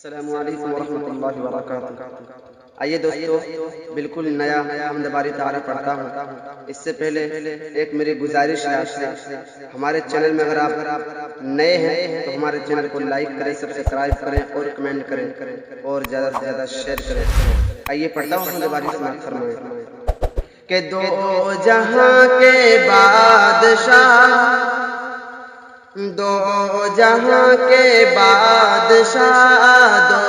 السلام علیکم ورحمۃ اللہ وبرکاتہ۔ آئیے دوستو، بالکل نیا حمد باری تعالیٰ پڑھتا ہوں۔ اس سے پہلے ایک میری گزارش ہے آپ سے، ہمارے چینل میں اگر آپ نئے ہیں تو ہمارے چینل کو لائک کریں، سبسکرائب کریں اور کمنٹ کریں اور زیادہ سے زیادہ شیئر کریں۔ آئیے پڑھتا ہوں حمد باری، سماعت فرمائیں کہ دو جہاں کے بادشاہ، دو جہاں کے بادشاہ، دو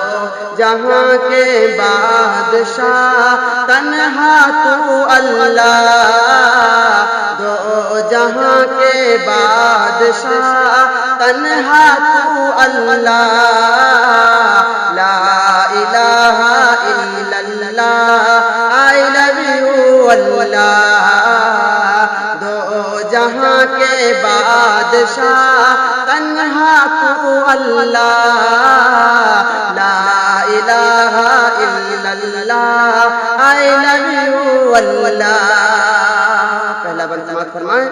جہاں کے بادشاہ، تنہا تو اللہ، دو جہاں کے بادشاہ، تنہا تو اللہ، لا الہ الا اللہ، I love you اللہ، دو جہاں کے بادشاہ، تنہا تو اللہ، لا الہ الا اللہ، I love you اللہ۔ پہلا بند سماعت فرمائیں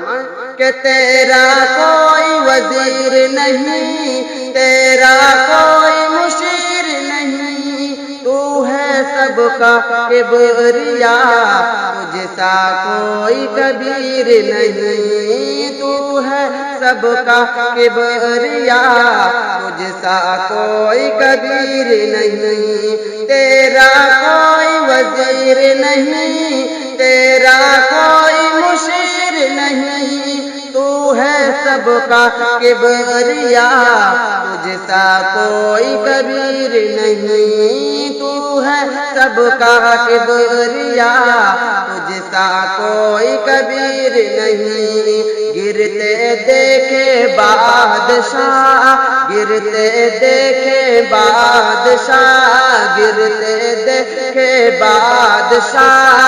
کہ تیرا کوئی وزیر نہیں، تیرا کوئی مشیر نہیں، تو ہے سب کا کبریاء، تجھ سا کوئی کبیر نہیں، تو ہے سب کا کبریاء، تجھ سا کوئی کبیر نہیں، تیرا کوئی وزیر نہیں، تیرا کوئی مشیر نہیں، تو ہے سب کا کبریاء، تجھ سا کوئی کبیر نہیں، تو ہے سب کا کبریاء، تجھ سا کوئی کبیر نہیں۔ گرتے دیکھے بادشاہ، گرتے دیکھے بادشاہ، گرتے دیکھے بادشاہ،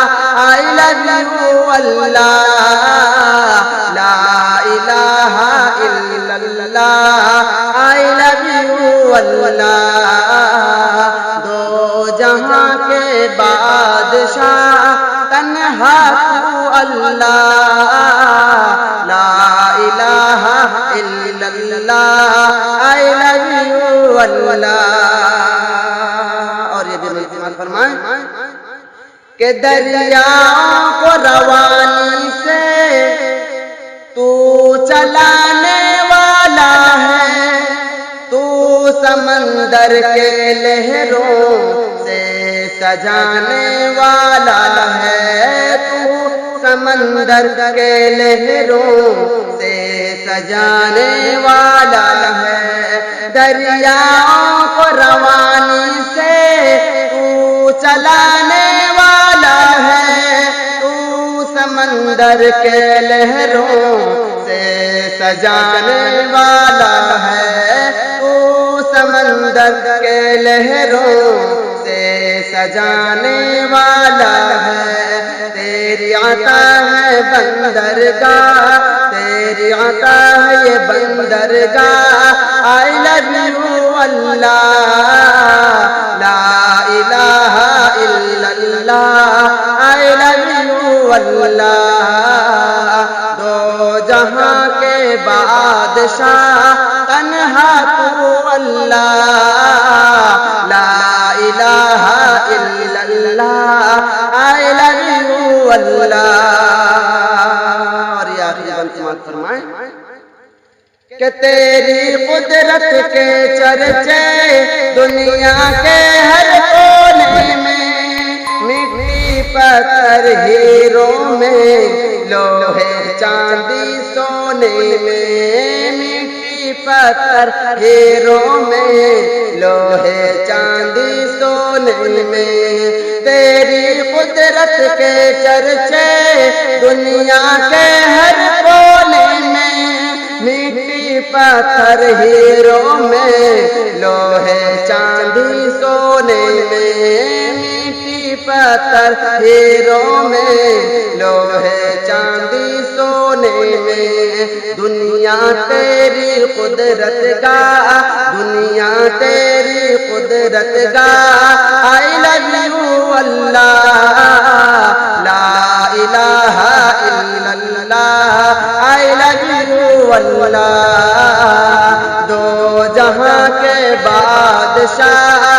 I love you اللہ، لا الہ الا اللہ، I love you اللہ، دو جہاں کے بادشاہ، تنہا تو اللہ، لا الہ الا اللہ، I love you اللہ۔ اور یہ بھی استعمال فرمائیں کہ دریاؤں کو روانی سے تو چلانے والا ہے، تو سمندر کے لہروں سے سجانے والا ہے، تو سمندر کے لہروں سے سجانے والا ہے، دریاؤں کو روانی سے تو چلانے والا ہے، تو سمندر کے لہروں سے سجانے والا ہے، تو سمندر کے لہروں سے سجانے والا ہے، تیری عطا ہے بندرگاہ، تیری عطا ہے یہ بندرگاہ، I love you اللہ، لا الہ الا اللہ، I love you اللہ، دو جہاں کے بادشاہ، تنہا تو اللہ، لا الہ الا اللہ، I love you اللہ۔ اور یہ آخری بند سماعت فرمائیں کہ تیری قدرت کے چرچے دنیا کے ہر کونے میں، مٹی پتھر ہیروں میں، لوہے چاندی سونے میں، مٹی پتھر ہیروں میں، لوہے چاندی سونے میں، تیری قدرت کے چرچے دنیا کے ہر کونے میں، مٹی پتھر ہیروں میں، لوہے چاندی سونے میں، مٹی پتھر ہیروں میں، لوہے چاندی سونے میں، دنیا تیری قدرت کا، دنیا تیری قدرت کا، I love you اللہ، لا الہ الا اللہ، I love you اللہ، دو جہاں کے بادشاہ،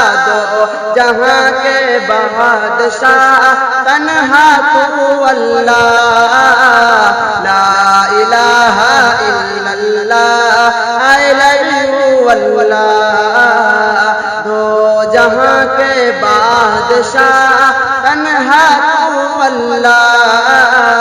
جہاں کے بادشاہ تنہا تو اللہ، لا الہ الا اللہ، I love you اللہ، دو جہاں کے بادشاہ تنہا تو اللہ،